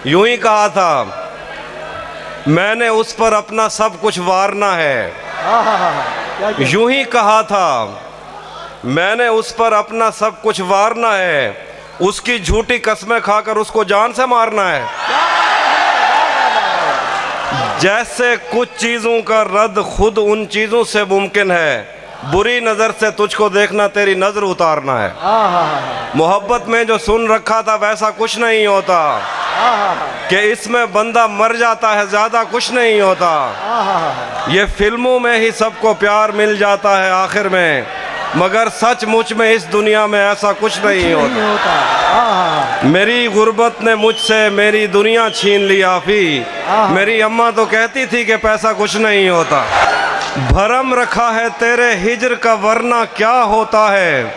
यूं ही कहा था, मैंने उस पर अपना सब कुछ वारना है। यूं ही कहा था, मैंने उस पर अपना सब कुछ वारना है, उसकी झूठी कस्में खाकर उसको जान से मारना है। जैसे कुछ चीजों का रद्द खुद उन चीजों से मुमकिन है, बुरी नजर से तुझको देखना तेरी नजर उतारना है। मोहब्बत में जो सुन रखा था वैसा कुछ नहीं होता, कि इसमें बंदा मर जाता है, ज्यादा कुछ नहीं होता। ये फिल्मों में ही सबको प्यार मिल जाता है आखिर में, मगर सचमुच में इस दुनिया में ऐसा कुछ नहीं होता। मेरी गुर्बत ने मुझसे मेरी दुनिया छीन ली आफी, मेरी अम्मा तो कहती थी कि पैसा कुछ नहीं होता। भरम रखा है तेरे हिजर का वरना क्या होता है,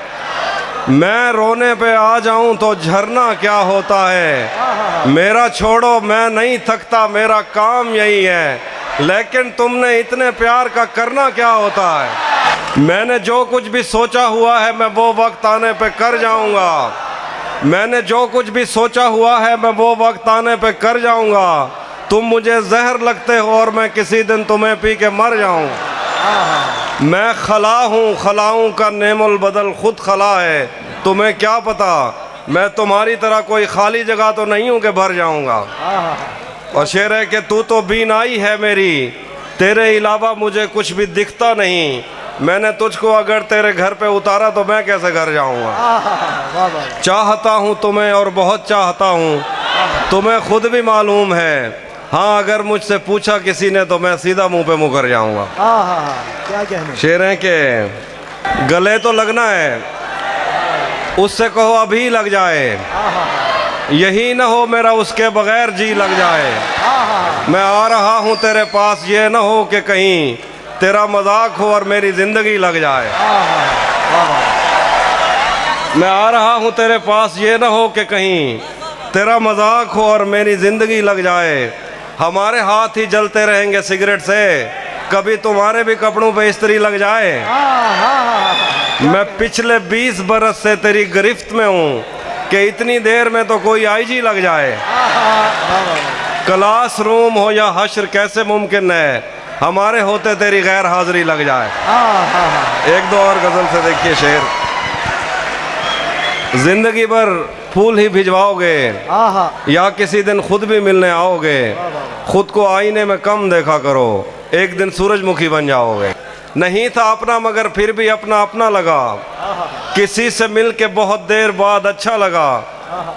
मैं रोने पे आ जाऊं तो झरना क्या होता है। मेरा छोड़ो मैं नहीं थकता, मेरा काम यही है, लेकिन तुमने इतने प्यार का करना क्या होता है। मैंने जो कुछ भी सोचा हुआ है मैं वो वक्त आने पे कर जाऊंगा, मैंने जो कुछ भी सोचा हुआ है मैं वो वक्त आने पे कर जाऊंगा। तुम मुझे जहर लगते हो और मैं किसी दिन तुम्हें पी के मर जाऊं। मैं खला हूँ, खलाऊं का नेमुल बदल खुद खला है, तुम्हें क्या पता मैं तुम्हारी तरह कोई खाली जगह तो नहीं हूँ कि भर जाऊंगा। और शेर है कि तू तो बीनाई है मेरी, तेरे अलावा मुझे कुछ भी दिखता नहीं, मैंने तुझको अगर तेरे घर पे उतारा तो मैं कैसे घर जाऊंगा। चाहता हूँ तुम्हें और बहुत चाहता हूँ, तुम्हें खुद भी मालूम है। हाँ अगर मुझसे पूछा किसी ने तो मैं सीधा मुंह पे मुकर जाऊंगा। क्या कहने। शेर है कि गले तो लगना है, उससे कहो अभी लग जाए, यही ना हो मेरा उसके बगैर जी लग जाए। मैं आ रहा हूँ तेरे पास, ये ना हो कि कहीं तेरा मजाक हो और मेरी जिंदगी लग जाए। मैं आ रहा हूँ तेरे पास, ये ना हो कि कहीं तेरा मजाक हो और मेरी जिंदगी लग जाए। हमारे हाथ ही जलते रहेंगे सिगरेट से, कभी तुम्हारे भी कपड़ों पे इस्त्री लग जाए। मैं पिछले 20 बरस से तेरी गिरफ्त में हूँ कि इतनी देर में तो कोई आईजी लग जाए। क्लास रूम हो या हश्र कैसे मुमकिन है, हमारे होते तेरी गैर हाजिरी लग जाए। एक दो और गजल से देखिए शेर। जिंदगी भर फूल ही भिजवाओगे या किसी दिन खुद भी मिलने आओगे, खुद को आईने में कम देखा करो, एक दिन सूरजमुखी बन जाओगे। नहीं था अपना मगर फिर भी अपना अपना लगा, किसी से मिल के बहुत देर बाद अच्छा लगा।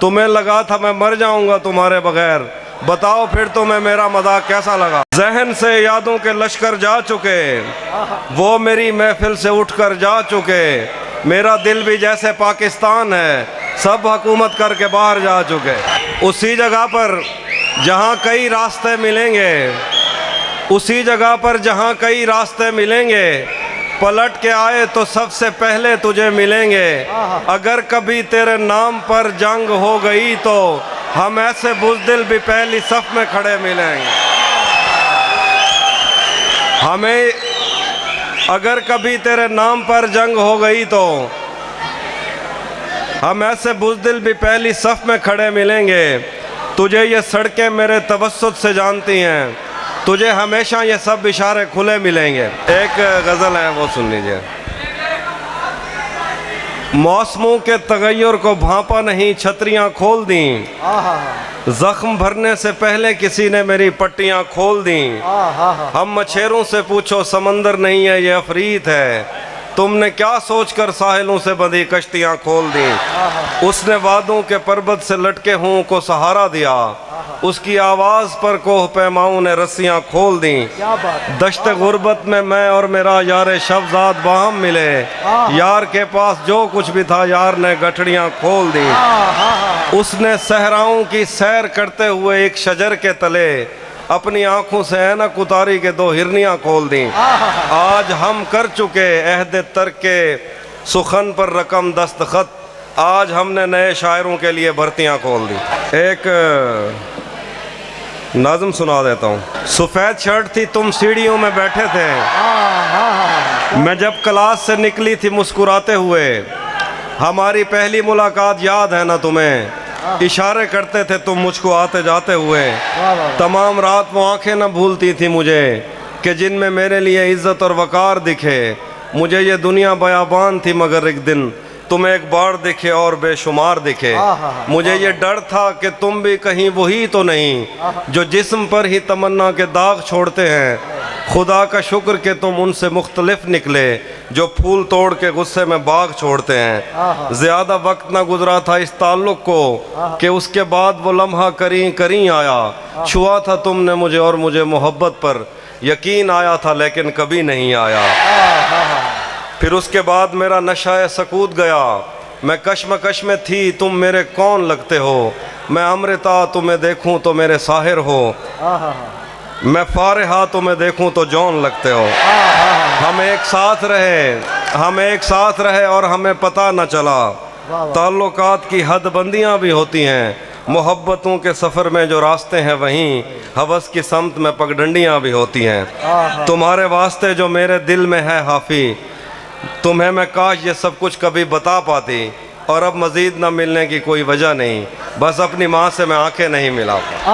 तुम्हें लगा था मैं मर जाऊंगा तुम्हारे बगैर, बताओ फिर तुम्हें मेरा मजाक कैसा लगा। जहन से यादों के लश्कर जा चुके, वो मेरी महफिल से उठकर जा चुके। मेरा दिल भी जैसे पाकिस्तान है, सब हुकूमत करके बाहर जा चुके। उसी जगह पर जहाँ कई रास्ते मिलेंगे, उसी जगह पर जहाँ कई रास्ते मिलेंगे, पलट के आए तो सबसे पहले तुझे मिलेंगे। अगर कभी तेरे नाम पर जंग हो गई तो हम ऐसे बुज़दिल भी पहली सफ में खड़े मिलेंगे। हमें अगर कभी तेरे नाम पर जंग हो गई तो हम ऐसे बुज़दिल भी पहली सफ में खड़े मिलेंगे। तुझे ये सड़कें मेरे तवस्सुत से जानती हैं, तुझे हमेशा ये सब इशारे खुले मिलेंगे। एक गज़ल है वो सुन लीजिए। मौसमों के तगय्युर को भांपा नहीं, छतरियाँ खोल दी, जख्म भरने से पहले किसी ने मेरी पट्टियाँ खोल दी। हम मछेरों से पूछो समंदर नहीं है ये अफरीत है, तुमने क्या सोचकर साहिलों से बंधी कश्तियाँ खोल दी। उसने वादों के पर्वत से लटके हुओं को सहारा दिया, उसकी आवाज़ पर कोह पैमाओं ने रस्सियाँ खोल दी। दश्त गुर्बत में मैं और मेरा यार शब्जाद बाहम मिले, यार के पास जो कुछ भी था यार ने गठड़ियाँ खोल दी। उसने सहराओं की सैर करते हुए एक शजर के तले अपनी आंखों से ऐनक उतारी के दो हिरनियाँ खोल दी। आज हम कर चुके अहद तर्क के सुखन पर रकम दस्तखत, आज हमने नए शायरों के लिए भर्तियाँ खोल दी। एक नाज़म सुना देता हूँ। सफ़ेद शर्ट थी तुम सीढ़ियों में बैठे थे, मैं जब क्लास से निकली थी मुस्कुराते हुए। हमारी पहली मुलाकात याद है ना तुम्हें, इशारे करते थे तुम मुझको आते जाते हुए। वाह वाह तमाम रात वो आंखें न भूलती थी मुझे कि जिनमें मेरे लिए इज्जत और वकार दिखे। मुझे ये दुनिया बयाबान थी मगर एक दिन तुम्हें एक बार दिखे और बेशुमार दिखे। मुझे ये डर था कि तुम भी कहीं वही तो नहीं जो जिस्म पर ही तमन्ना के दाग छोड़ते हैं। खुदा का शुक्र कि तुम उनसे मुख्तलिफ निकले जो फूल तोड़ के गुस्से में बाग छोड़ते हैं। ज़्यादा वक्त ना गुजरा था इस ताल्लुक़ को कि उसके बाद वो लम्हा करीं करीं आया। छुआ था तुमने मुझे और मुझे मोहब्बत पर यकीन आया था लेकिन कभी नहीं आया। फिर उसके बाद मेरा नशा सकूत गया। मैं कश्मकश में थी तुम मेरे कौन लगते हो। मैं अमृता तुम्हें देखूं तो मेरे साहिर हो। मैं फारिहा तुम्हें देखूं तो जौन लगते हो। हम एक साथ रहे और हमें पता न चला। ताल्लुकात की हदबंदियां भी होती हैं। मोहब्बतों के सफ़र में जो रास्ते हैं वहीं हवस की समत में पगडंडियां भी होती हैं। तुम्हारे वास्ते जो मेरे दिल में है हाफी, तुम्हें मैं काश ये सब कुछ कभी बता पाती। और अब मज़ीद न मिलने की कोई वजह नहीं, बस अपनी माँ से मैं आंखें नहीं मिला पा।